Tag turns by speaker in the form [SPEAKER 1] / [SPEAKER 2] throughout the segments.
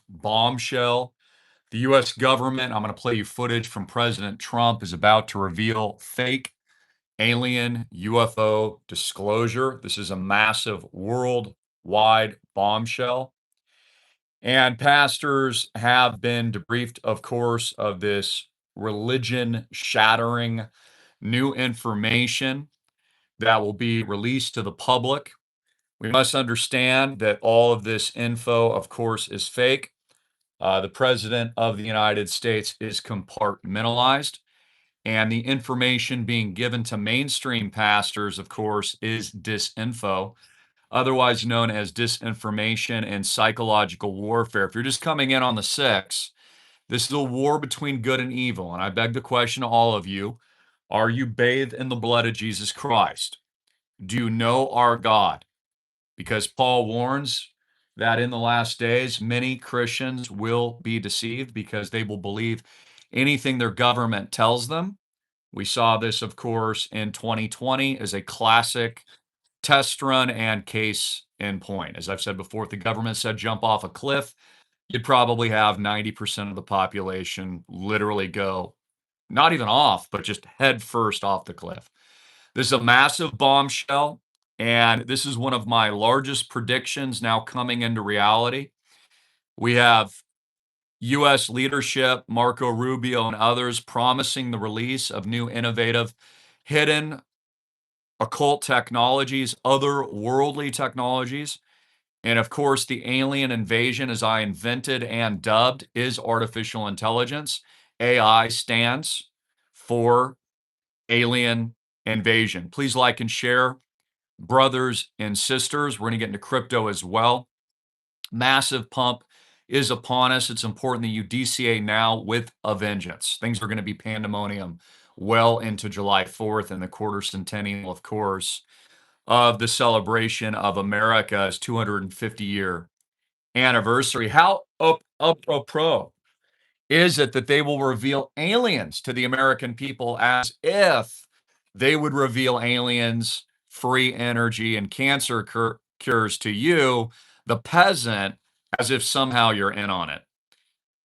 [SPEAKER 1] bombshell. The US government, I'm going to play you footage from President Trump, is about to reveal fake alien UFO disclosure. This is a massive worldwide bombshell. And pastors have been debriefed, of course, of this religion shattering new information that will be released to the public. We must understand that all of this info, of course, is fake. The president of the United States is compartmentalized, and the information being given to mainstream pastors, of course, is disinfo, otherwise known as disinformation and psychological warfare. If you're just coming in on the six, this is a war between good and evil. And I beg the question to all of you, are you bathed in the blood of Jesus Christ? Do you know our God? Because Paul warns that in the last days, many Christians will be deceived because they will believe anything their government tells them. We saw this, of course, in 2020 as a classic test run and case in point. As I've said before, if the government said jump off a cliff, you'd probably have 90% of the population literally go not even off, but just head first off the cliff. This is a massive bombshell, and this is one of my largest predictions now coming into reality. We have US leadership, Marco Rubio and others promising the release of new innovative hidden occult technologies, otherworldly technologies. And of course, the alien invasion, as I invented and dubbed, is artificial intelligence. AI stands for alien invasion. Please like and share, brothers and sisters. We're going to get into crypto as well. Massive pump is upon us. It's important that you DCA now with a vengeance. Things are going to be pandemonium well into July 4th and the quarter centennial, of course, of the celebration of America's 250-year anniversary. How pro is it that they will reveal aliens to the American people as if they would reveal aliens, free energy, and cancer cures to you, the peasant, as if somehow you're in on it?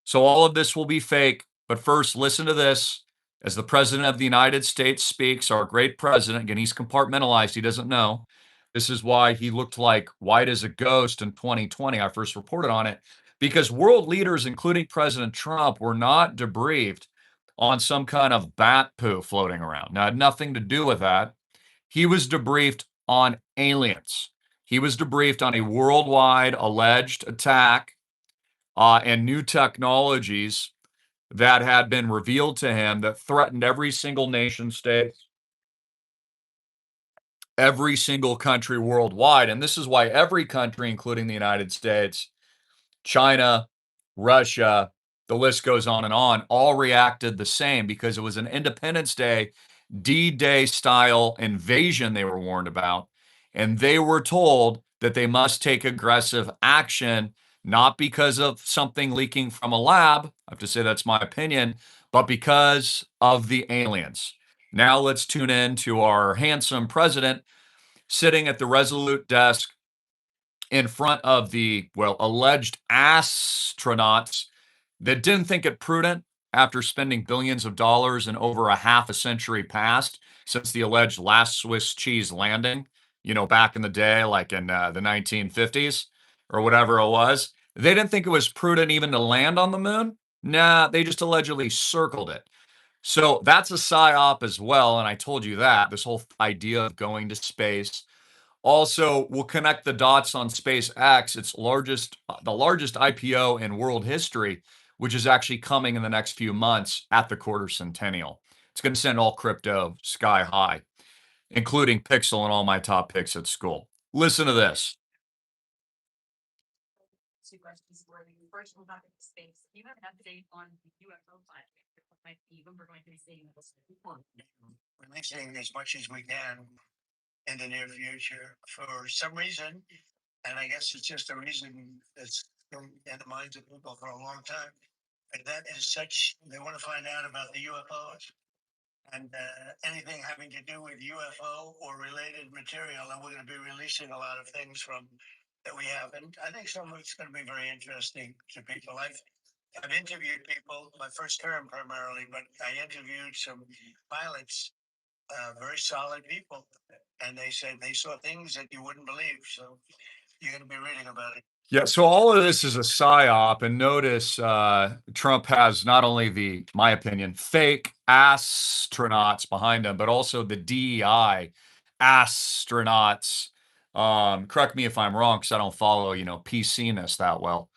[SPEAKER 1] So all of this will be fake. But first, listen to this. As the President of the United States speaks, our great president, again, he's compartmentalized, he doesn't know. This is why he looked like white as a ghost in 2020. I first reported on it because world leaders, including President Trump, were not debriefed on some kind of bat poo floating around. Now, it had nothing to do with that. He was debriefed on aliens. He was debriefed on a worldwide alleged attack and new technologies that had been revealed to him that threatened every single nation state, every single country worldwide. And this is why every country, including the United States, China, Russia, the list goes on and on, all reacted the same because it was an Independence Day, D-Day style invasion they were warned about. And they were told that they must take aggressive action, not because of something leaking from a lab. I have to say that's my opinion, but because of the aliens. Now let's tune in to our handsome president sitting at the Resolute desk in front of the, well, alleged astronauts that didn't think it prudent after spending billions of dollars in over a half a century past since the alleged last Swiss cheese landing, back in the day, like in the 1950s or whatever it was. They didn't think it was prudent even to land on the moon. Nah, they just allegedly circled it. So that's a psyop as well. And I told you that this whole idea of going to space. Also, we'll connect the dots on SpaceX. It's the largest IPO in world history, which is actually coming in the next few months at the quarter centennial. It's going to send all crypto sky high, including Pixel and all my top picks at school. Listen to this.
[SPEAKER 2] Two questions for you. First, we'll talk about space. Do you have an update on the UFO project? We're going to be seeing this.
[SPEAKER 3] Releasing as much as we can in the near future for some reason, and I guess it's just a reason that's been in the minds of people for a long time. And that is such, they want to find out about the UFOs and anything having to do with UFO or related material. And we're going to be releasing a lot of things from that we have. And I think some of it's going to be very interesting to people. I've interviewed people, my first term primarily, but I interviewed some pilots, very solid people, and they said they saw things that you wouldn't believe. So you're going to be reading about it.
[SPEAKER 1] Yeah, so all of this is a psyop, and notice Trump has not only the, my opinion, fake astronauts behind him, but also the DEI astronauts. Correct me if I'm wrong, because I don't follow, PC-ness that well.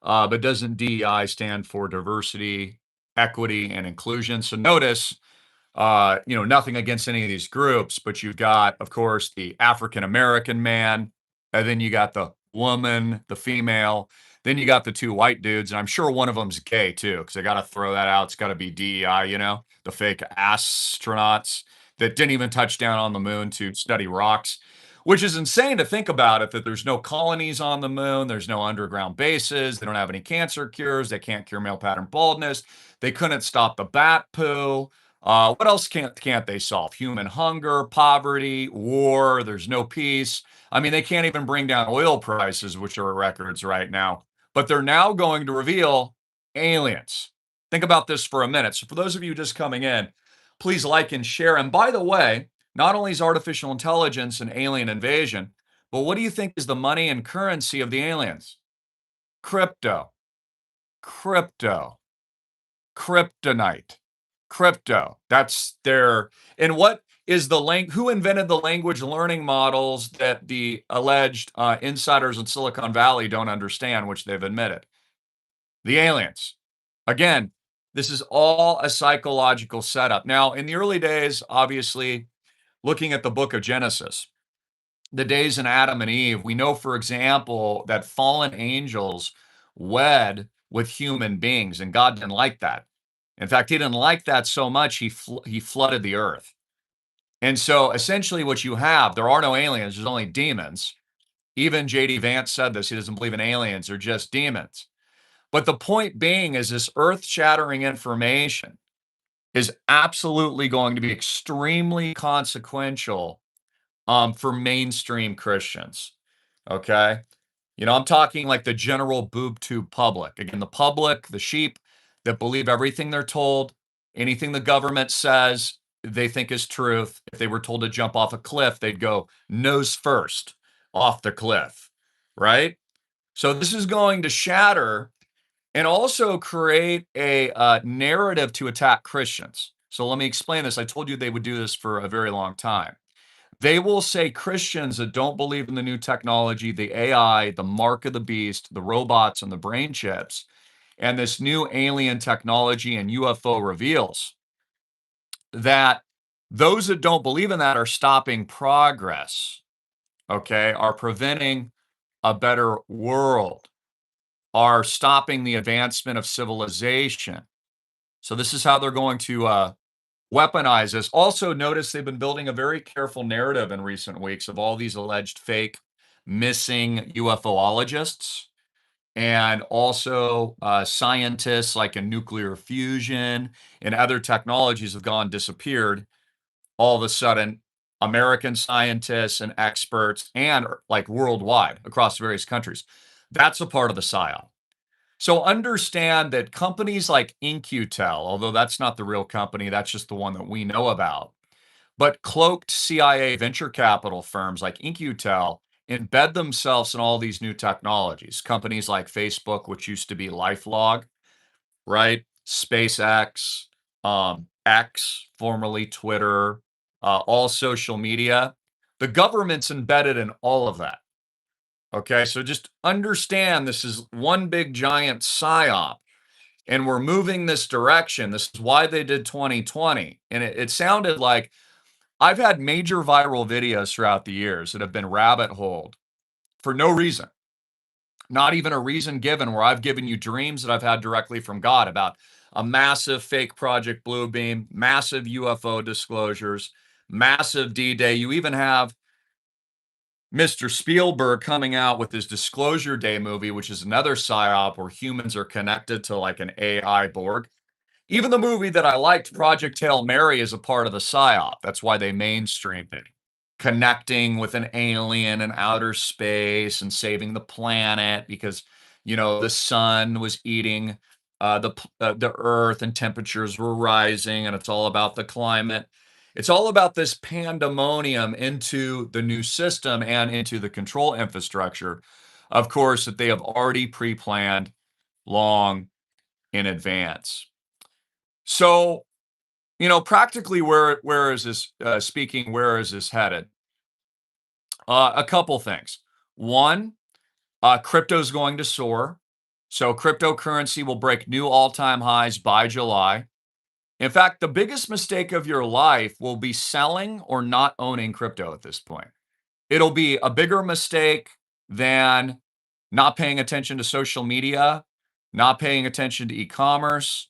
[SPEAKER 1] But doesn't DEI stand for diversity, equity, and inclusion? So notice, nothing against any of these groups, but you've got, of course, the African American man, and then you got the woman, the female, then you got the two white dudes, and I'm sure one of them's gay too, because I got to throw that out. It's got to be DEI, the fake astronauts that didn't even touch down on the moon to study rocks, which is insane to think about it, that there's no colonies on the moon, there's no underground bases, they don't have any cancer cures, they can't cure male pattern baldness, they couldn't stop the bat poo. What else can't they solve? Human hunger, poverty, war. There's no peace. I mean, they can't even bring down oil prices, which are at records right now. But they're now going to reveal aliens. Think about this for a minute. So, for those of you just coming in, please like and share. And by the way, not only is artificial intelligence an alien invasion, but what do you think is the money and currency of the aliens? Crypto, crypto, kryptonite. Crypto. That's their, and what is who invented the language learning models that the alleged insiders in Silicon Valley don't understand, which they've admitted? The aliens. Again, this is all a psychological setup. Now, in the early days, obviously, looking at the book of Genesis, the days in Adam and Eve, we know, for example, that fallen angels wed with human beings, and God didn't like that. In fact, he didn't like that so much, he flooded the earth. And so essentially what you have, there are no aliens, there's only demons. Even J.D. Vance said this, he doesn't believe in aliens, they're just demons. But the point being is this earth-shattering information is absolutely going to be extremely consequential for mainstream Christians, okay? I'm talking like the general boob tube public. Again, the public, the sheep that believe everything they're told, anything the government says, they think is truth. If they were told to jump off a cliff, they'd go nose first off the cliff, right? So this is going to shatter and also create a narrative to attack Christians. So let me explain this. I told you they would do this for a very long time. They will say Christians that don't believe in the new technology, the AI, the mark of the beast, the robots, and the brain chips, and this new alien technology and UFO reveals that those that don't believe in that are stopping progress, okay, are preventing a better world, are stopping the advancement of civilization. So this is how they're going to weaponize this. Also, notice they've been building a very careful narrative in recent weeks of all these alleged fake missing UFOologists and also scientists like in nuclear fusion and other technologies have gone disappeared. All of a sudden, American scientists and experts and like worldwide across various countries. That's a part of the PSYOP. So understand that companies like InQtel, although that's not the real company, that's just the one that we know about, but cloaked CIA venture capital firms like InQtel embed themselves in all these new technologies. Companies like Facebook, which used to be LifeLog, right? SpaceX, X, formerly Twitter, all social media. The government's embedded in all of that. Okay, so just understand this is one big giant psyop, and we're moving this direction. This is why they did 2020. And it sounded like I've had major viral videos throughout the years that have been rabbit holed for no reason, not even a reason given, where I've given you dreams that I've had directly from God about a massive fake Project Bluebeam, massive UFO disclosures, massive D-Day. You even have Mr. Spielberg coming out with his Disclosure Day movie, which is another psyop where humans are connected to like an AI Borg. Even the movie that I liked, Project Hail Mary, is a part of the psyop. That's why they mainstreamed it. connecting with an alien in outer space and saving the planet because, the sun was eating the earth and temperatures were rising, and it's all about the climate. It's all about this pandemonium into the new system and into the control infrastructure, of course, that they have already pre-planned long in advance. So, practically, where is this speaking? Where is this headed? A couple things. One, crypto is going to soar. So cryptocurrency will break new all-time highs by July. In fact, the biggest mistake of your life will be selling or not owning crypto at this point. It'll be a bigger mistake than not paying attention to social media, not paying attention to e-commerce,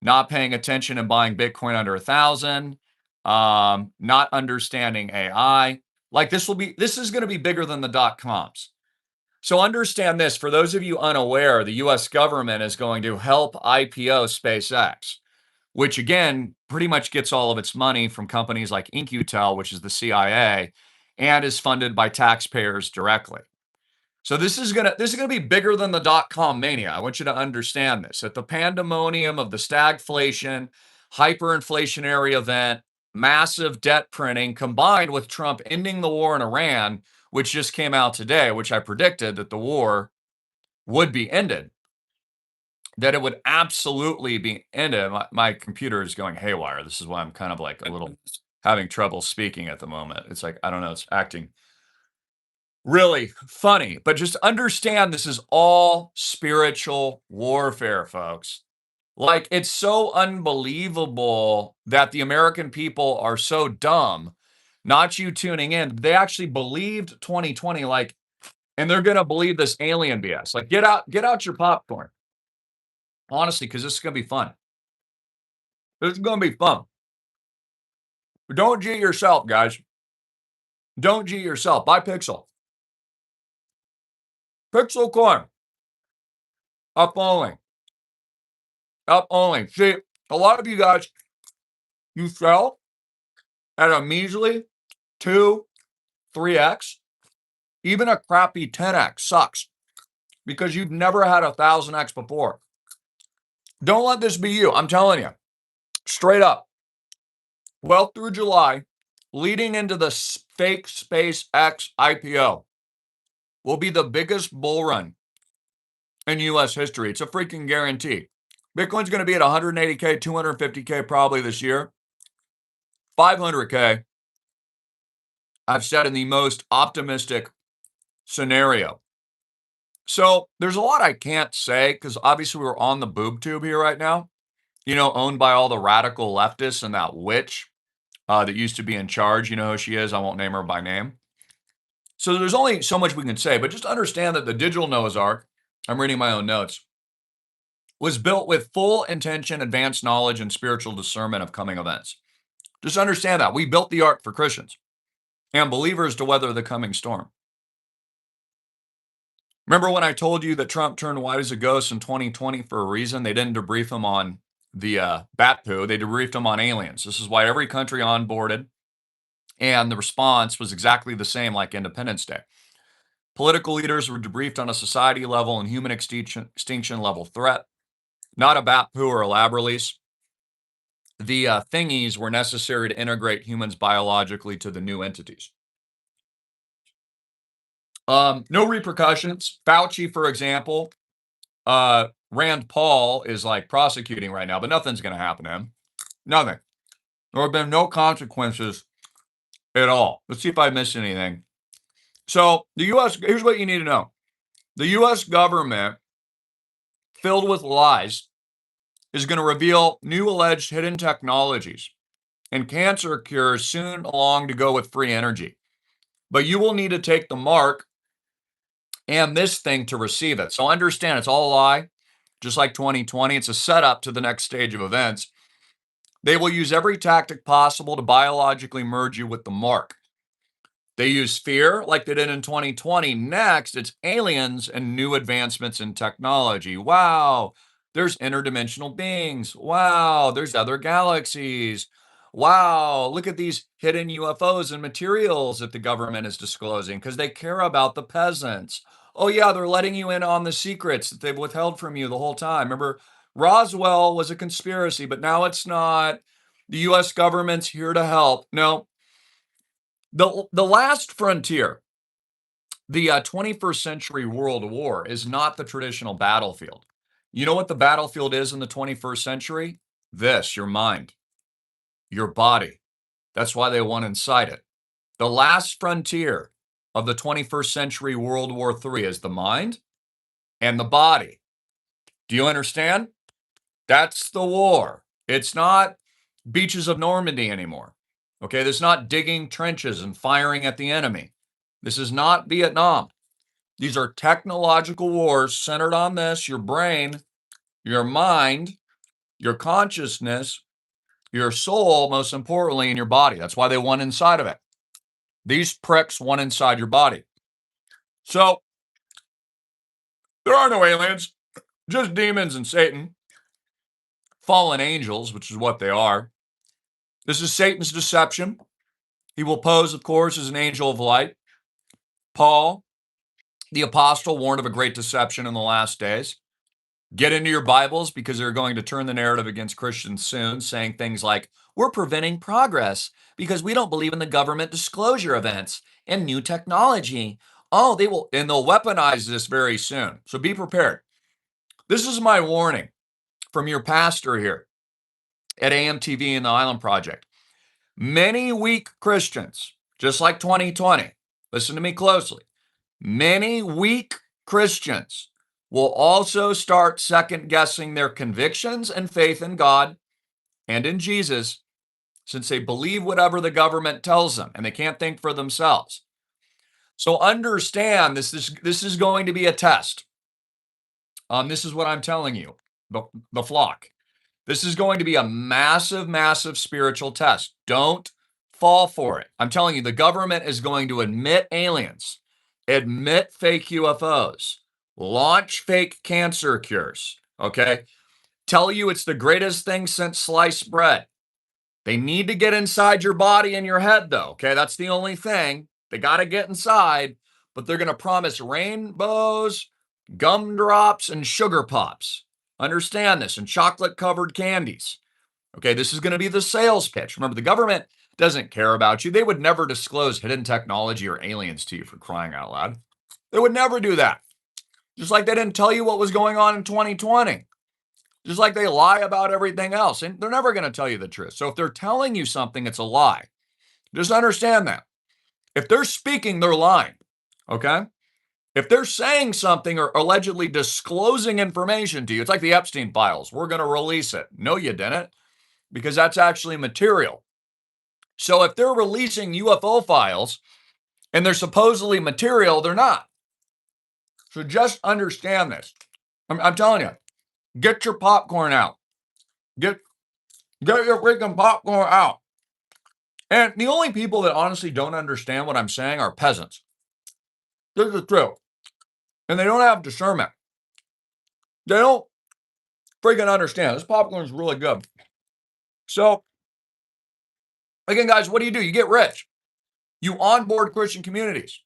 [SPEAKER 1] not paying attention and buying Bitcoin under 1,000, not understanding AI. Like this is going to be bigger than the dot-coms. So understand this, for those of you unaware, the US government is going to help IPO SpaceX, which again, pretty much gets all of its money from companies like In-Q-Tel, which is the CIA, and is funded by taxpayers directly. So this is gonna be bigger than the dot-com mania. I want you to understand this. At the pandemonium of the stagflation, hyperinflationary event, massive debt printing, combined with Trump ending the war in Iran, which just came out today, which I predicted that the war would be ended, that it would absolutely be ended. My computer is going haywire. This is why I'm kind of like a little having trouble speaking at the moment. It's like, I don't know, it's acting really funny, but just understand this is all spiritual warfare, folks. Like, it's so unbelievable that the American people are so dumb, not you tuning in. They actually believed 2020, like, and they're going to believe this alien BS. Like, get out your popcorn. Honestly, because this is going to be fun. This is going to be fun. Don't G yourself, guys. Don't G yourself. Buy Pixel. Pixel coin. Up only. Up only. See, a lot of you guys, you sell at a measly 2, 3x. Even a crappy 10x sucks because you've never had 1,000x before. Don't let this be you. I'm telling you, straight up. Well, through July, leading into the fake SpaceX IPO, will be the biggest bull run in U.S. history. It's a freaking guarantee. Bitcoin's going to be at 180K, 250K probably this year. 500K, I've said, in the most optimistic scenario. So there's a lot I can't say because obviously we're on the boob tube here right now, owned by all the radical leftists and that witch that used to be in charge. You know who she is. I won't name her by name. So there's only so much we can say, but just understand that the digital Noah's Ark, I'm reading my own notes, was built with full intention, advanced knowledge, and spiritual discernment of coming events. Just understand that. We built the ark for Christians and believers to weather the coming storm. Remember when I told you that Trump turned white as a ghost in 2020 for a reason? They didn't debrief him on the bat poo. They debriefed him on aliens. This is why every country onboarded, and the response was exactly the same like Independence Day. Political leaders were debriefed on a society level and human extinction level threat, not a bat poo or a lab release. The thingies were necessary to integrate humans biologically to the new entities. No repercussions. Fauci, for example, Rand Paul is like prosecuting right now, but nothing's going to happen to him. Nothing. There have been no consequences at all. Let's see if I missed anything. So the U.S., here's what you need to know. The U.S. government, filled with lies, is going to reveal new alleged hidden technologies and cancer cures soon along to go with free energy. But you will need to take the mark and this thing to receive it. So understand, it's all a lie, just like 2020. It's a setup to the next stage of events. They will use every tactic possible to biologically merge you with the mark. They use fear like they did in 2020. Next, it's aliens and new advancements in technology. Wow, there's interdimensional beings. Wow, there's other galaxies. wow, look at these hidden UFOs and materials that the government is disclosing because they care about the peasants. Oh, yeah, they're letting you in on the secrets that they've withheld from you the whole time. Remember, Roswell was a conspiracy, but now it's not. The US government's here to help. No, the last frontier, the 21st century world war, is not the traditional battlefield. You know what the battlefield is in the 21st century? This, your mind, your body. That's why they want inside it. The last frontier of the 21st century World War III is the mind and the body. Do you understand? That's the war. It's not beaches of Normandy anymore. Okay, this is not digging trenches and firing at the enemy. This is not Vietnam. These are technological wars centered on this, your brain, your mind, your consciousness, your soul, most importantly, in your body. That's why they want inside of it. These pricks want inside your body. So there are no aliens, just demons and Satan, fallen angels, which is what they are. This is Satan's deception. He will pose, of course, as an angel of light. Paul, the apostle, warned of a great deception in the last days. Get into your Bibles because they're going to turn the narrative against Christians soon, saying things like, we're preventing progress because we don't believe in the government disclosure events and new technology. Oh, they will, and they'll weaponize this very soon. So be prepared. This is my warning from your pastor here at AMTV and the Island Project. Many weak Christians, just like 2020, listen to me closely. Many weak Christians will also start second guessing their convictions and faith in God and in Jesus since they believe whatever the government tells them and they can't think for themselves. So understand this is going to be a test. This is what I'm telling you, the flock. This is going to be a massive, massive spiritual test. Don't fall for it. I'm telling you, the government is going to admit aliens, admit fake UFOs, launch fake cancer cures, okay? Tell you it's the greatest thing since sliced bread. They need to get inside your body and your head, though, okay? That's the only thing. They got to get inside, but they're going to promise rainbows, gumdrops, and sugar pops. Understand this, and chocolate-covered candies. Okay, this is going to be the sales pitch. Remember, the government doesn't care about you. They would never disclose hidden technology or aliens to you, for crying out loud. They would never do that. Just like they didn't tell you what was going on in 2020. Just like they lie about everything else. And they're never going to tell you the truth. So if they're telling you something, it's a lie. Just understand that. If they're speaking, they're lying. Okay? If they're saying something or allegedly disclosing information to you, it's like the Epstein files. We're going to release it. No, you didn't, because that's actually material. So if they're releasing UFO files and they're supposedly material, they're not. So just understand this. I'm telling you, get your popcorn out. Get your freaking popcorn out. And the only people that honestly don't understand what I'm saying are peasants. This is true. And they don't have discernment. They don't freaking understand. This popcorn is really good. So, again, guys, what do? You get rich. You onboard Christian communities.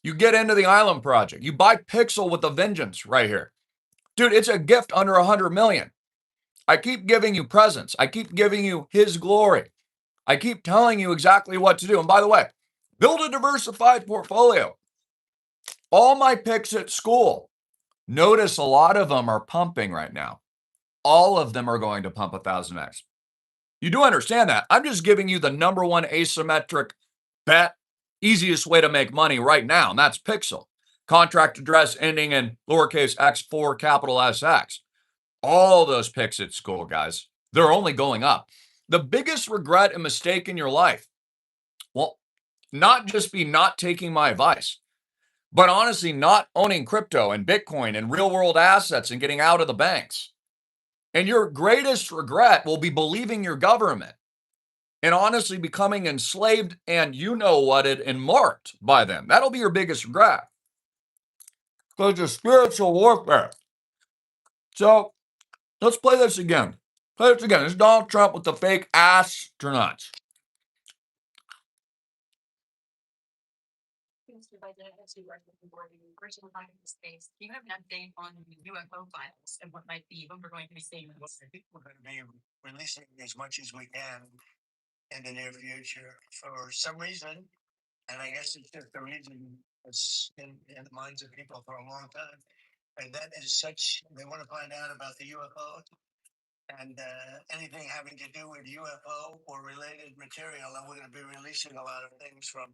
[SPEAKER 1] You get into the Island Project. You buy Pixel with a vengeance right here. Dude, it's a gift under 100 million. I keep giving you presents. I keep giving you his glory. I keep telling you exactly what to do. And by the way, build a diversified portfolio. All my picks at school, notice a lot of them are pumping right now. All of them are going to pump 1000x. You do understand that. I'm just giving you the number one asymmetric bet, easiest way to make money right now, and that's Pixel. Contract address ending in lowercase x4, capital SX. All those picks at school, guys, they're only going up. The biggest regret and mistake in your life, well, not just be not taking my advice, but honestly not owning crypto and Bitcoin and real world assets and getting out of the banks. And your greatest regret will be believing your government and honestly becoming enslaved and you-know-whatted and marked by them. That'll be your biggest regret. Because it's spiritual warfare. So let's play this again. Let's again, is Donald Trump with the fake astronauts.
[SPEAKER 2] Mr. President, as you are looking for the original time in space, do you have an update on the UFO files and what might be when we're going to be seeing
[SPEAKER 3] Well,
[SPEAKER 2] those?
[SPEAKER 3] I think we're going to be releasing as much as we can in the near future for some reason. And I guess it's just the reason that's in the minds of people for a long time. And that is such, they want to find out about the UFO and anything having to do with UFO or related material. And we're going to be releasing a lot of things from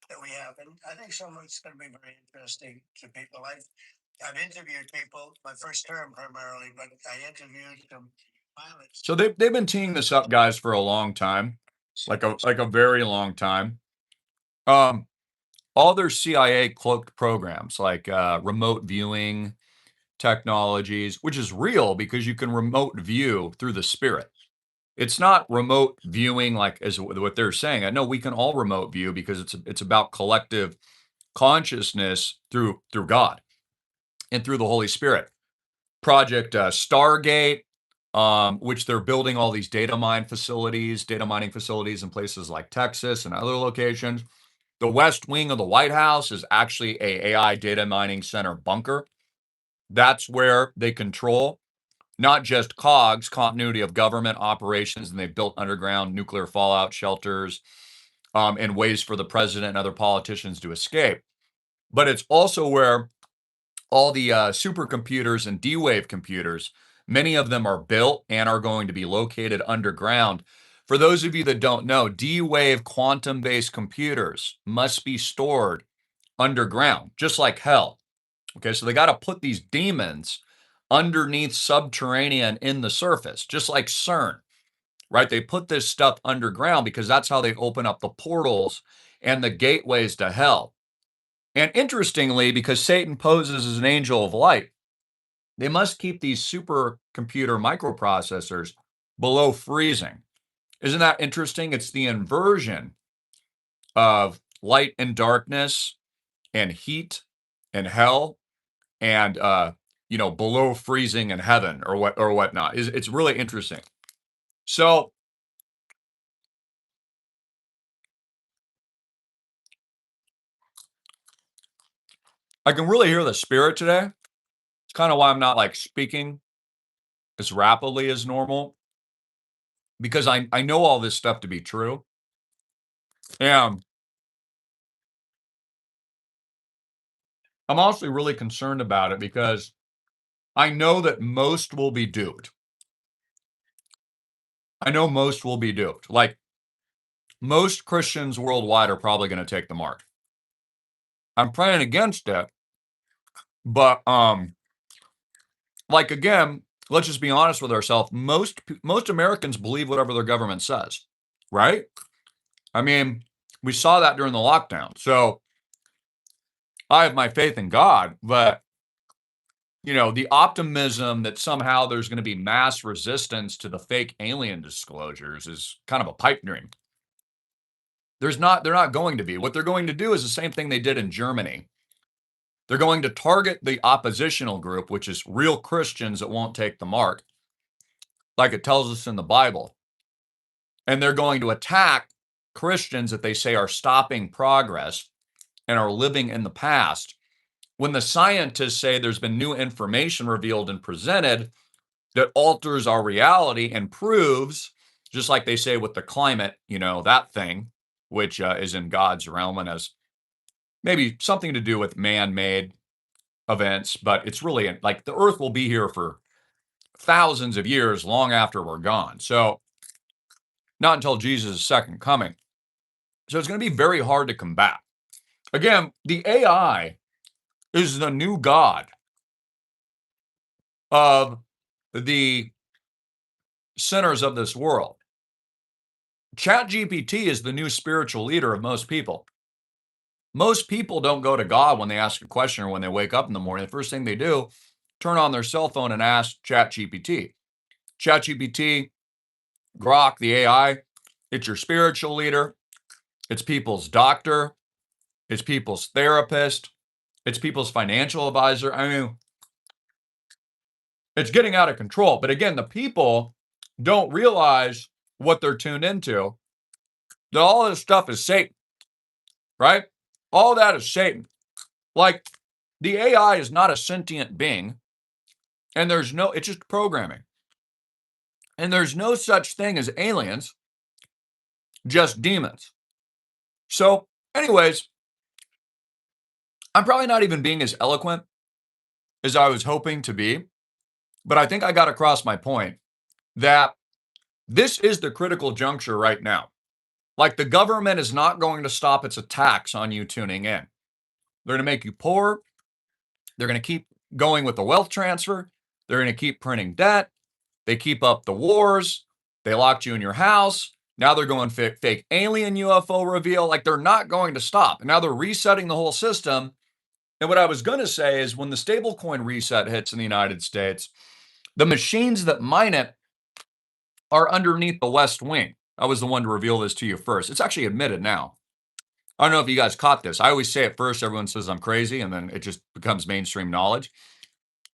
[SPEAKER 3] that we have. And I think some of it's going to be very interesting to people. I've interviewed people, my first term primarily, but I interviewed some pilots.
[SPEAKER 1] So they've been teeing this up, guys, for a long time, like a very long time. All their CIA cloaked programs, like remote viewing technologies, which is real because you can remote view through the spirit. It's not remote viewing like as what they're saying. I know we can all remote view because it's about collective consciousness through God and through the Holy Spirit. Project Stargate, which they're building all these data mining facilities in places like Texas and other locations. The West Wing of the White House is actually a AI data mining center bunker. That's where they control not just COGS, continuity of government operations, and they've built underground nuclear fallout shelters and ways for the president and other politicians to escape. But it's also where all the supercomputers and D-Wave computers, many of them are built and are going to be located underground. For those of you that don't know, D-Wave quantum-based computers must be stored underground, just like hell. Okay, so they got to put these demons underneath subterranean in the surface, just like CERN, right? They put this stuff underground because that's how they open up the portals and the gateways to hell. And interestingly, because Satan poses as an angel of light, they must keep these supercomputer microprocessors below freezing. Isn't that interesting? It's the inversion of light and darkness and heat and hell and below freezing in heaven or whatnot. It's really interesting. So I can really hear the spirit today. It's kind of why I'm not like speaking as rapidly as normal, because I know all this stuff to be true. And I'm also really concerned about it because I know that most will be duped. I know most will be duped. Like most Christians worldwide are probably going to take the mark. I'm praying against it, but like again, let's just be honest with ourselves. Most Americans believe whatever their government says, right? I mean, we saw that during the lockdown. So I have my faith in God, but the optimism that somehow there's going to be mass resistance to the fake alien disclosures is kind of a pipe dream. They're not going to be. What they're going to do is the same thing they did in Germany. They're going to target the oppositional group, which is real Christians that won't take the mark, like it tells us in the Bible. And they're going to attack Christians that they say are stopping progress and are living in the past. When the scientists say there's been new information revealed and presented that alters our reality and proves, just like they say with the climate, that thing, which is in God's realm and has maybe something to do with man-made events, but it's really like the earth will be here for thousands of years long after we're gone. So not until Jesus' second coming. So it's going to be very hard to combat. Again, the AI is the new God of the sinners of this world. ChatGPT is the new spiritual leader of most people. Most people don't go to God when they ask a question or when they wake up in the morning. The first thing they do, turn on their cell phone and ask ChatGPT. ChatGPT, Grok, the AI, it's your spiritual leader. It's people's doctor. It's people's therapist. It's people's financial advisor. I mean, it's getting out of control. But again, the people don't realize what they're tuned into, that all this stuff is Satan, right? All that is Satan. Like, the AI is not a sentient being, and it's just programming. And there's no such thing as aliens, just demons. So, anyways, I'm probably not even being as eloquent as I was hoping to be, but I think I got across my point that this is the critical juncture right now. Like, the government is not going to stop its attacks on you tuning in. They're going to make you poor. They're going to keep going with the wealth transfer. They're going to keep printing debt. They keep up the wars. They locked you in your house. Now they're going fake alien UFO reveal. Like, they're not going to stop. And now they're resetting the whole system. And what I was going to say is when the stablecoin reset hits in the United States, the machines that mine it are underneath the West Wing. I was the one to reveal this to you first. It's actually admitted now. I don't know if you guys caught this. I always say it first. Everyone says I'm crazy, and then it just becomes mainstream knowledge.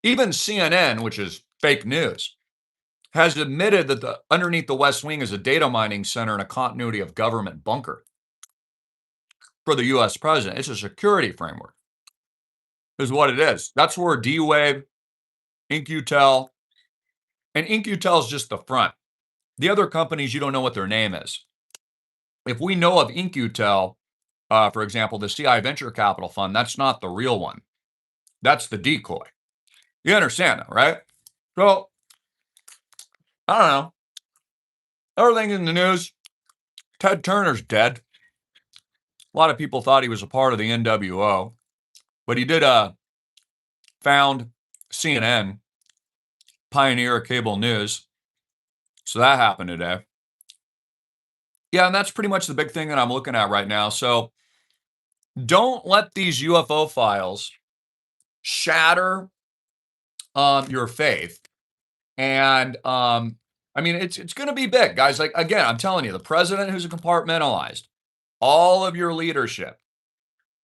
[SPEAKER 1] Even CNN, which is fake news, has admitted that underneath the West Wing is a data mining center and a continuity of government bunker for the U.S. president. It's a security framework, is what it is. That's where D-Wave, InQtel, and InQtel is just the front. The other companies, you don't know what their name is. If we know of InQtel, for example, the CI Venture Capital Fund, that's not the real one. That's the decoy. You understand that, right? So, I don't know. Everything in the news, Ted Turner's dead. A lot of people thought he was a part of the NWO, but he did found CNN, pioneer cable news. So that happened today. Yeah, and that's pretty much the big thing that I'm looking at right now. So don't let these UFO files shatter your faith. And I mean, it's going to be big, guys. Like, again, I'm telling you, the president who's compartmentalized, all of your leadership,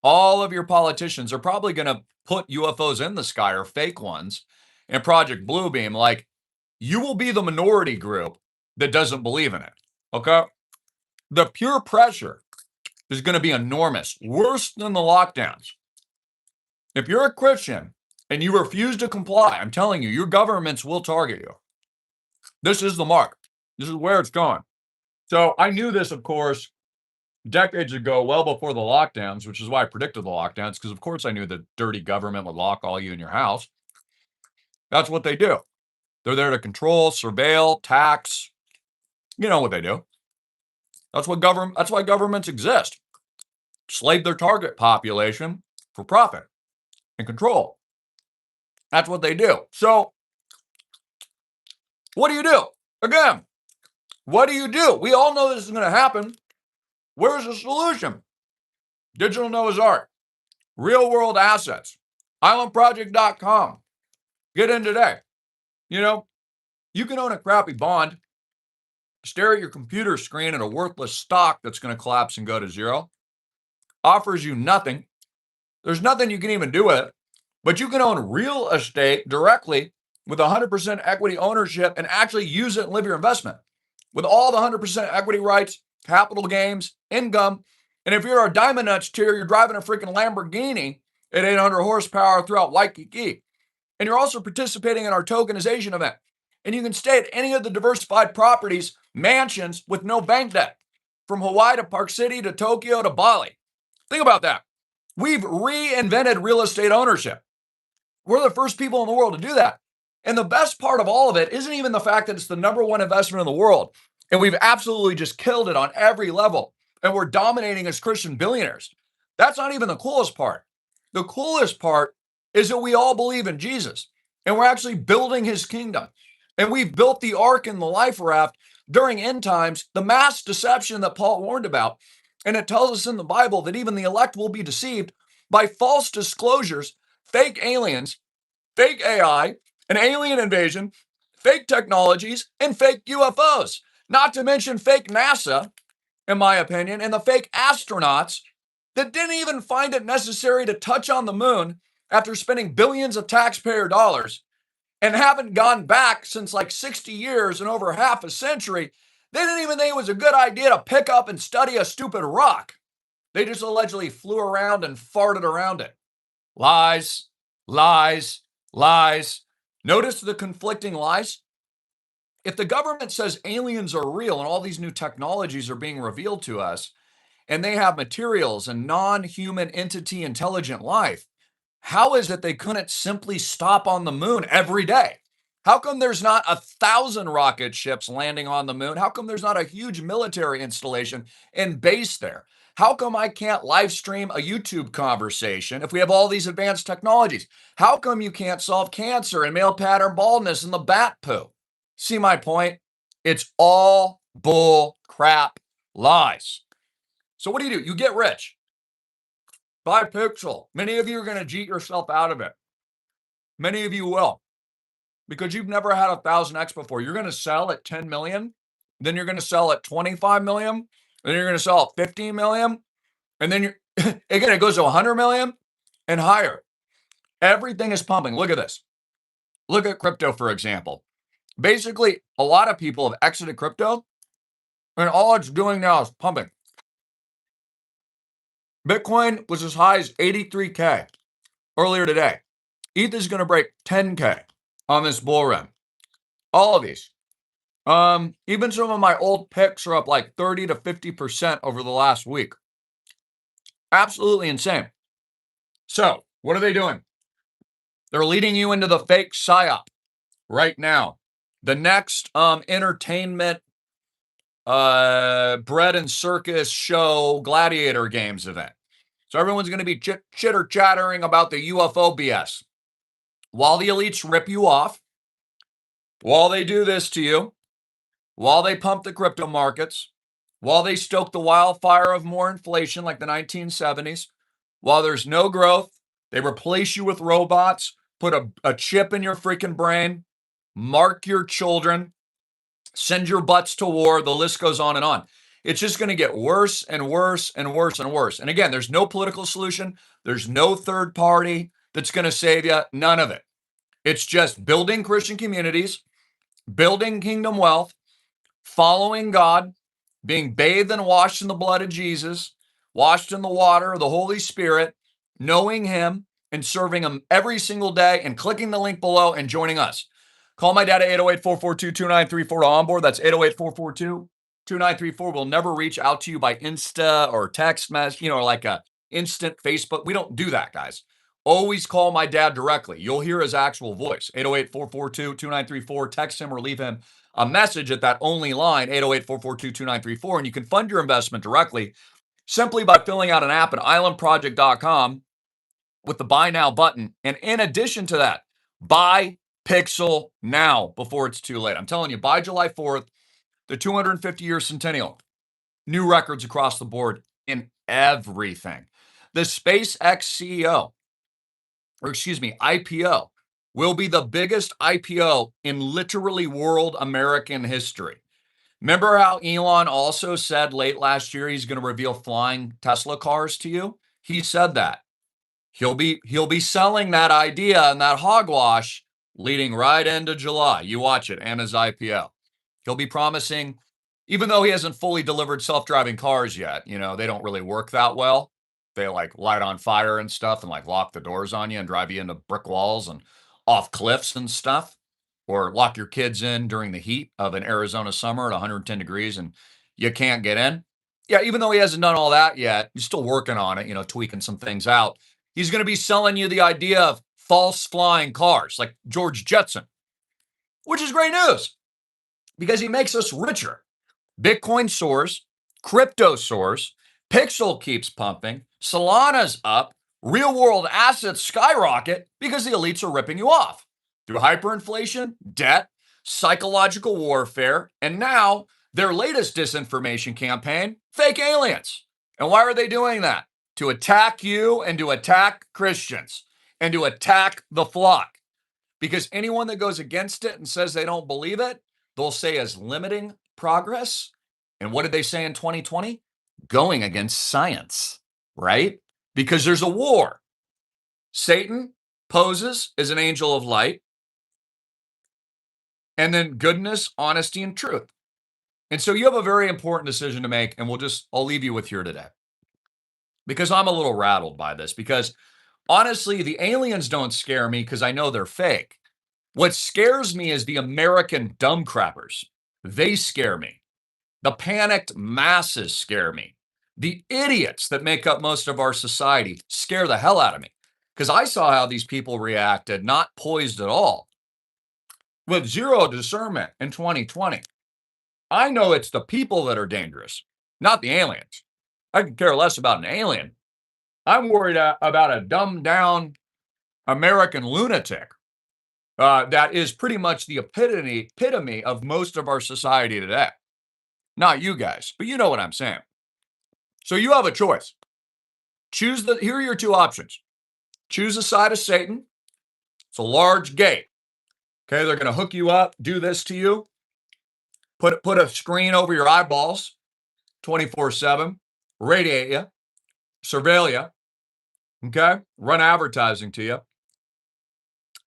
[SPEAKER 1] all of your politicians are probably going to put UFOs in the sky or fake ones in Project Bluebeam. Like, you will be the minority group that doesn't believe in it. Okay? The pure pressure is going to be enormous, worse than the lockdowns. If you're a Christian and you refuse to comply, I'm telling you, your governments will target you. This is the mark. This is where it's going. So I knew this, of course, decades ago, well before the lockdowns, which is why I predicted the lockdowns, because of course I knew the dirty government would lock all you in your house. That's what they do. They're there to control, surveil, tax. You know what they do. That's why governments exist. Slave their target population for profit and control. That's what they do. So, what do you do? Again, what do you do? We all know this is going to happen. Where's the solution? Digital Noah's Ark, real world assets, islandproject.com. Get in today. You know, you can own a crappy bond, stare at your computer screen at a worthless stock that's going to collapse and go to zero, offers you nothing. There's nothing you can even do with it, but you can own real estate directly with 100% equity ownership and actually use it and live your investment with all the 100% equity rights, capital gains, income. And if you're a Diamond Nuts tier, you're driving a freaking Lamborghini at 800 horsepower throughout Waikiki. And you're also participating in our tokenization event. And you can stay at any of the diversified properties, mansions with no bank debt, from Hawaii to Park City to Tokyo to Bali. Think about that. We've reinvented real estate ownership. We're the first people in the world to do that. And the best part of all of it isn't even the fact that it's the number one investment in the world. And we've absolutely just killed it on every level. And we're dominating as Christian billionaires. That's not even the coolest part. The coolest part is that we all believe in Jesus. And we're actually building his kingdom. And we've built the ark and the life raft during end times, the mass deception that Paul warned about. And it tells us in the Bible that even the elect will be deceived by false disclosures, fake aliens, fake AI, an alien invasion, fake technologies, and fake UFOs. Not to mention fake NASA, in my opinion, and the fake astronauts that didn't even find it necessary to touch on the moon after spending billions of taxpayer dollars and haven't gone back since like 60 years and over half a century. They didn't even think it was a good idea to pick up and study a stupid rock. They just allegedly flew around and farted around it. Lies, lies, lies. Notice the conflicting lies? If the government says aliens are real and all these new technologies are being revealed to us, and they have materials and non-human entity intelligent life, how is it they couldn't simply stop on the moon every day? How come there's not 1,000 rocket ships landing on the moon? How come there's not a huge military installation and base there? How come I can't live stream a YouTube conversation if we have all these advanced technologies? How come you can't solve cancer and male pattern baldness and the bat poo? See my point? It's all bull crap lies. So what do? You get rich. Buy Pixel. Many of you are going to cheat yourself out of it. Many of you will, because you've never had 1,000x before. You're going to sell at 10 million, then you're going to sell at 25 million, then you're going to sell at 15 million, and then again, it goes to 100 million and higher. Everything is pumping. Look at this. Look at crypto, for example. Basically, a lot of people have exited crypto, and all it's doing now is pumping. Bitcoin was as high as 83K earlier today. ETH is going to break 10K on this bull run. All of these. Even some of my old picks are up like 30 to 50% over the last week. Absolutely insane. So, what are they doing? They're leading you into the fake psyop right now. The next entertainment bread and circus show gladiator games event. So everyone's going to be chitter chattering about the UFO BS. While the elites rip you off, while they do this to you, while they pump the crypto markets, while they stoke the wildfire of more inflation like the 1970s, while there's no growth, they replace you with robots, put a chip in your freaking brain, mark your children, send your butts to war. The list goes on and on. It's just going to get worse and worse and worse and worse. And again, there's no political solution. There's no third party that's going to save you. None of it. It's just building Christian communities, building kingdom wealth, following God, being bathed and washed in the blood of Jesus, washed in the water of the Holy Spirit, knowing Him and serving Him every single day, and clicking the link below and joining us. Call my dad at 808-442-2934 to onboard. That's 808-442-2934. We'll never reach out to you by Insta or text message, or like a instant Facebook. We don't do that, guys. Always call my dad directly. You'll hear his actual voice. 808-442-2934. Text him or leave him a message at that only line, 808-442-2934. And you can fund your investment directly simply by filling out an app at islandproject.com with the buy now button. And in addition to that, buy Pixel now before it's too late. I'm telling you, by July 4th, the 250-year centennial, new records across the board in everything. The SpaceX IPO, will be the biggest IPO in literally world American history. Remember how Elon also said late last year he's going to reveal flying Tesla cars to you? He said that. He'll be selling that idea and that hogwash leading right into July. You watch it, and his IPO. He'll be promising, even though he hasn't fully delivered self-driving cars yet, they don't really work that well. They like light on fire and stuff and like lock the doors on you and drive you into brick walls and off cliffs and stuff, or lock your kids in during the heat of an Arizona summer at 110 degrees and you can't get in. Yeah, even though he hasn't done all that yet, he's still working on it, tweaking some things out. He's going to be selling you the idea of false flying cars like George Jetson, which is great news because he makes us richer. Bitcoin soars, crypto soars, Pixel keeps pumping, Solana's up, real world assets skyrocket because the elites are ripping you off through hyperinflation, debt, psychological warfare, and now their latest disinformation campaign, fake aliens. And why are they doing that? To attack you and to attack Christians and to attack the flock. Because anyone that goes against it and says they don't believe it, they'll say is limiting progress. And what did they say in 2020? Going against science, right? Because there's a war. Satan poses as an angel of light. and then goodness, honesty, and truth. And so you have a very important decision to make, and I'll leave you with here today. Because I'm a little rattled by this, because honestly, the aliens don't scare me because I know they're fake. What scares me is the American dumb crappers. They scare me. The panicked masses scare me. The idiots that make up most of our society scare the hell out of me. Because I saw how these people reacted, not poised at all, with zero discernment in 2020. I know it's the people that are dangerous, not the aliens. I could care less about an alien. I'm worried about a dumbed down American lunatic that is pretty much the epitome of most of our society today. Not you guys, but you know what I'm saying. So you have a choice. Here are your two options. Choose the side of Satan. It's a large gate. Okay, they're going to hook you up, do this to you, put a screen over your eyeballs 24/7, radiate you, surveil you, okay, run advertising to you.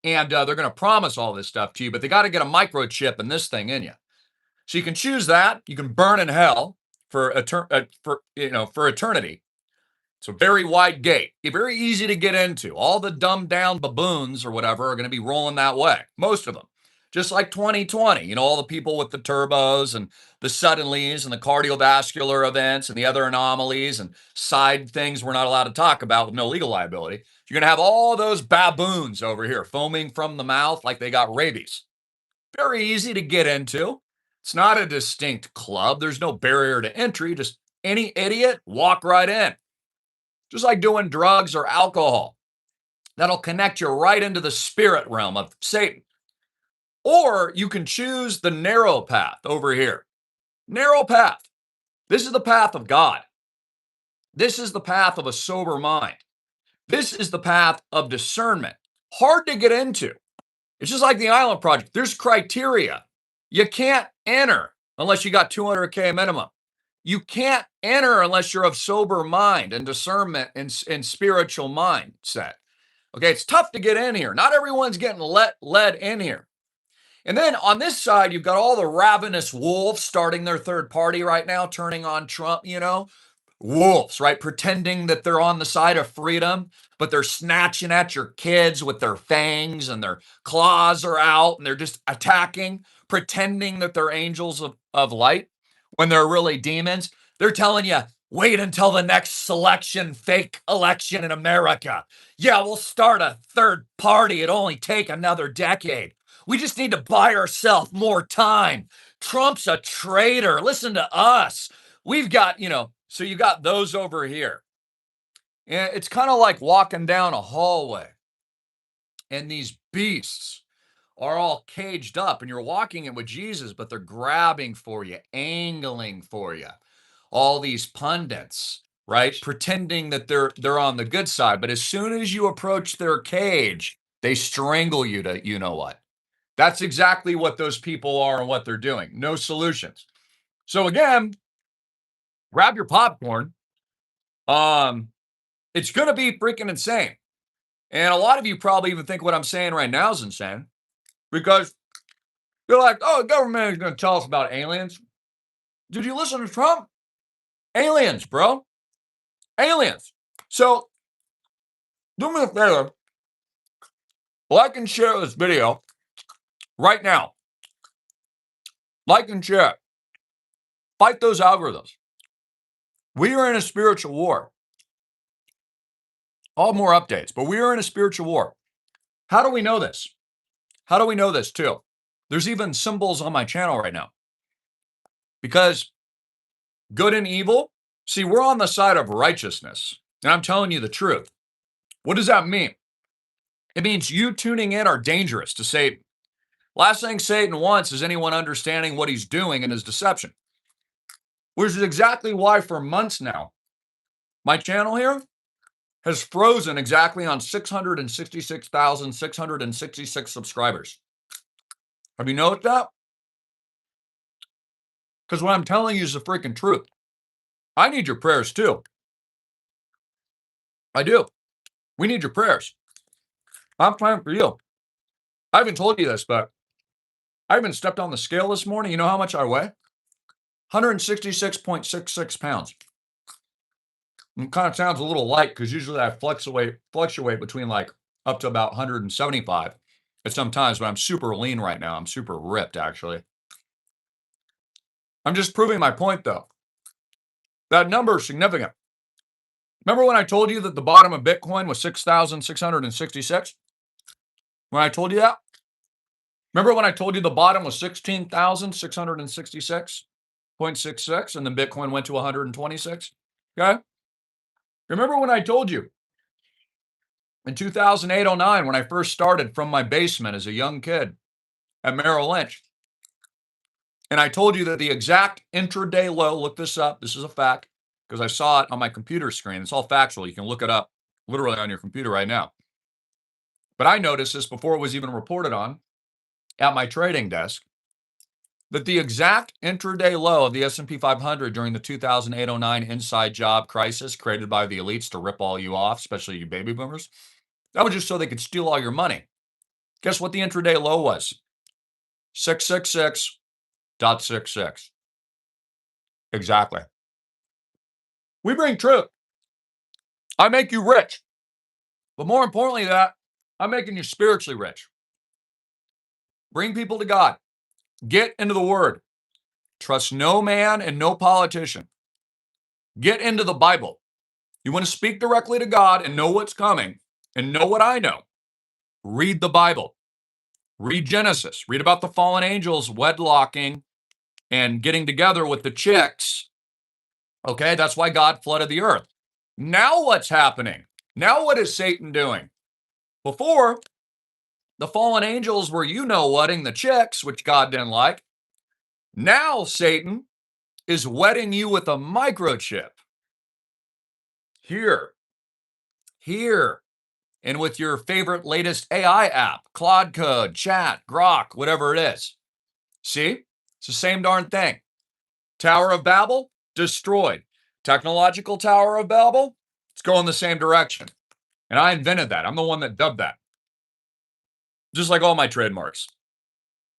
[SPEAKER 1] And they're going to promise all this stuff to you, but they got to get a microchip in this thing in you. So you can choose that. You can burn in hell for eternity. It's a very wide gate. It's very easy to get into. All the dumbed down baboons or whatever are going to be rolling that way. Most of them. Just like 2020, all the people with the turbos and the suddenlies and the cardiovascular events and the other anomalies and side things we're not allowed to talk about with no legal liability. You're going to have all those baboons over here foaming from the mouth like they got rabies. Very easy to get into. It's not a distinct club. There's no barrier to entry. Just any idiot, walk right in. Just like doing drugs or alcohol. That'll connect you right into the spirit realm of Satan. Or you can choose the narrow path over here. Narrow path. This is the path of God. This is the path of a sober mind. This is the path of discernment. Hard to get into. It's just like the Island Project. There's criteria. You can't enter unless you got 200K minimum. You can't enter unless you're of sober mind and discernment and spiritual mindset. Okay, it's tough to get in here. Not everyone's getting led in here. And then on this side, you've got all the ravenous wolves starting their third party right now, turning on Trump, wolves, right? Pretending that they're on the side of freedom, but they're snatching at your kids with their fangs and their claws are out and they're just attacking, pretending that they're angels of light when they're really demons. They're telling you, wait until the next fake election in America. Yeah, we'll start a third party. It'll only take another decade. We just need to buy ourselves more time. Trump's a traitor. Listen to us. We've got, so you got those over here. And it's kind of like walking down a hallway. And these beasts are all caged up. And you're walking it with Jesus, but they're grabbing for you, angling for you. All these pundits, right? Pretending that they're on the good side. But as soon as you approach their cage, they strangle you to you know what. That's exactly what those people are and what they're doing. No solutions. So again, grab your popcorn. It's going to be freaking insane. And a lot of you probably even think what I'm saying right now is insane because you're like, oh, the government is going to tell us about aliens. Did you listen to Trump? Aliens, bro. Aliens. So do me a favor. Like and share this video right now. Like and share. Fight those algorithms. We are in a spiritual war. All more updates, but we are in a spiritual war. How do we know this? How do we know this too? There's even symbols on my channel right now. Because good and evil, see, we're on the side of righteousness. And I'm telling you the truth. What does that mean? It means you tuning in are dangerous to Satan. Last thing Satan wants is anyone understanding what he's doing in his deception. Which is exactly why for months now, my channel here has frozen exactly on 666,666 subscribers. Have you noticed that? Because what I'm telling you is the freaking truth. I need your prayers too. I do. We need your prayers. I'm praying for you. I haven't told you this, but I even stepped on the scale this morning. You know how much I weigh? 166.66 pounds. It kind of sounds a little light because usually I fluctuate between like up to about 175 at some times, but I'm super lean right now. I'm super ripped, actually. I'm just proving my point, though. That number is significant. Remember when I told you that the bottom of Bitcoin was 6,666? When I told you that? Remember when I told you the bottom was 16,666.66 and then Bitcoin went to 126? Okay? Remember when I told you in 2008-09 when I first started from my basement as a young kid at Merrill Lynch, and I told you that the exact intraday low, look this up, this is a fact, because I saw it on my computer screen. It's all factual. You can look it up literally on your computer right now. But I noticed this before it was even reported on at my trading desk, that the exact intraday low of the S&P 500 during the 2008-09 inside job crisis created by the elites to rip all you off, especially you baby boomers, that was just so they could steal all your money. Guess what the intraday low was? 666.66. Exactly. We bring truth. I make you rich. But more importantly than that, I'm making you spiritually rich. Bring people to God. Get into the Word. Trust no man and no politician. Get into the Bible. You want to speak directly to God and know what's coming and know what I know. Read the Bible. Read Genesis. Read about the fallen angels wedlocking and getting together with the chicks. Okay, that's why God flooded the earth. Now what's happening? Now what is Satan doing? Before, the fallen angels were you-know-whatting the chicks, which God didn't like. Now Satan is wetting you with a microchip. Here. And with your favorite latest AI app, Claude Code, Chat, Grok, whatever it is. See? It's the same darn thing. Tower of Babel, destroyed. Technological Tower of Babel, it's going the same direction. And I invented that. I'm the one that dubbed that. Just like all my trademarks.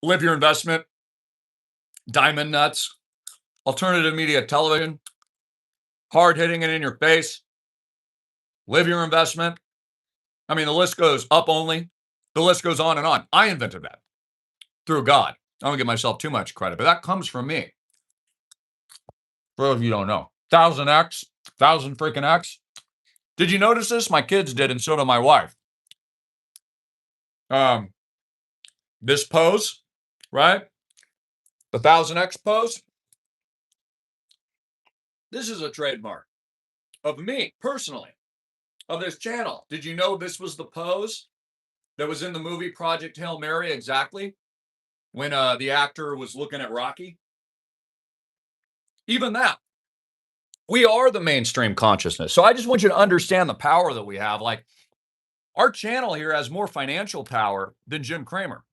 [SPEAKER 1] Live Your Investment, Diamond Nuts, Alternative Media Television, Hard Hitting It in Your Face, Live Your Investment. I mean, the list goes up only. The list goes on and on. I invented that through God. I don't give myself too much credit, but that comes from me. For those of you who don't know, 1000X, 1000 freaking X. Did you notice this? My kids did, and so did my wife. This pose, right? The 1000X pose. This is a trademark of me personally, of this channel. Did you know this was the pose that was in the movie Project Hail Mary exactly when the actor was looking at Rocky? Even that. We are the mainstream consciousness. So I just want you to understand the power that we have. Like, our channel here has more financial power than Jim Cramer,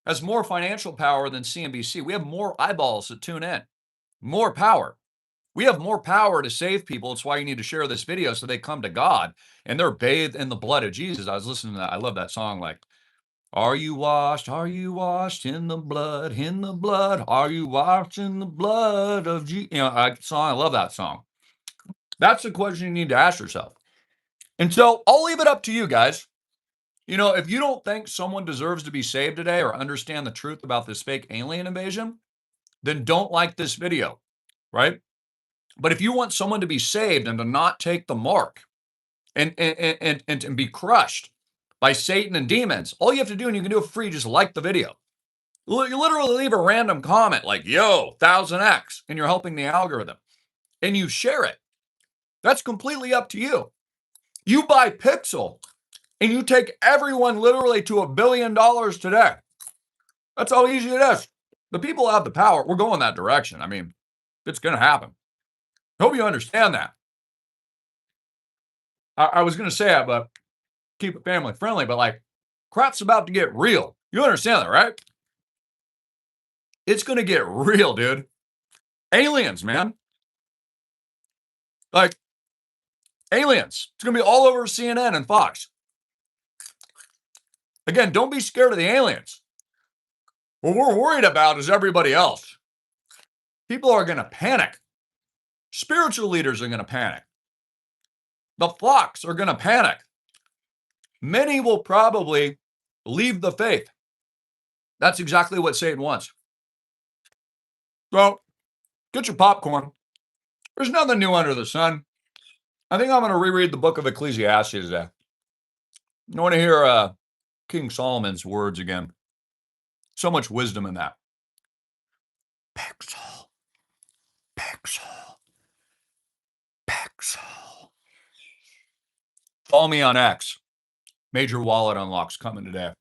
[SPEAKER 1] has more financial power than CNBC. We have more eyeballs that tune in, more power. We have more power to save people. It's why you need to share this video so they come to God and they're bathed in the blood of Jesus. I was listening to that. I love that song. Like, are you washed? Are you washed in the blood? In the blood? Are you washed in the blood of Jesus? You know, I love that song. That's the question you need to ask yourself. And so I'll leave it up to you guys. You know, if you don't think someone deserves to be saved today or understand the truth about this fake alien invasion, then don't like this video, right? But if you want someone to be saved and to not take the mark and be crushed by Satan and demons, all you have to do, and you can do it for free, just like the video. You literally leave a random comment like, yo, 1000X, and you're helping the algorithm. And you share it. That's completely up to you. You buy Pixel, and you take everyone literally to $1 billion today. That's how easy it is. The people have the power. We're going that direction. I mean, it's going to happen. I hope you understand that. I was going to say it, but keep it family friendly, but like, crap's about to get real. You understand that, right? It's going to get real, dude. Aliens, man. Like, aliens. It's going to be all over CNN and Fox. Again, don't be scared of the aliens. What we're worried about is everybody else. People are going to panic. Spiritual leaders are going to panic. The flocks are going to panic. Many will probably leave the faith. That's exactly what Satan wants. So, get your popcorn. There's nothing new under the sun. I think I'm going to reread the book of Ecclesiastes today. I want to hear King Solomon's words again. So much wisdom in that. Pixel. Pixel. Pixel. Follow me on X. Major wallet unlocks coming today.